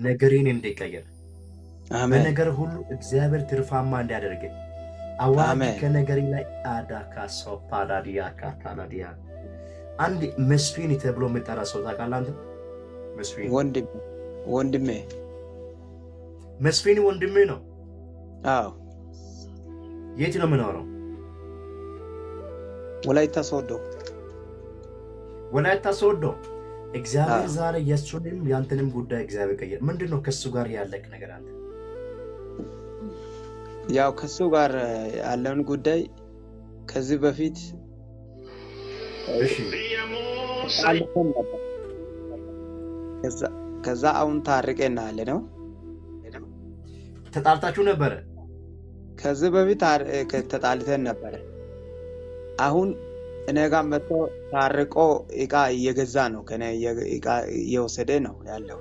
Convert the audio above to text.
ነገሬን እንዲቀየር አሜን በነገር ሁሉ እግዚአብሔር ትርፋማ እንዲያደርግ አዋጅ አሜን ከነገሬ ላይ አዳካ ሶፓዳዲያ ካታላዲያ አንድ መስፍን ተብሎ የሚጠራ ሰው ታውቃለህ አንተ? መስፍን ወንድሜ መስፍን ወንድሜ ነው። አዎ የት ነው የምኖረው? ወላይታ ሶዶ። ወላይታ ሶዶ። እግዚአብሔር ዛሬ የሱንም ያንተንም ጉዳይ እግዚአብሔር ቀየር። ምንድነው ከሱ ጋር ያለክ ነገር አንተ? ያው ከሱ ጋር ያለውን ጉዳይ ከዚህ በፊት እሺ ከዛ አሁን ታርቀና አለ ነው። ተጣልታችሁ ነበረ? ከዚህ በፊት ተጣልተን ነበረ። አሁን እኔ ጋር መጥቶ ታርቆ እቃ እየገዛ ነው፣ ከኔ እቃ እየወሰደ ነው ያለው።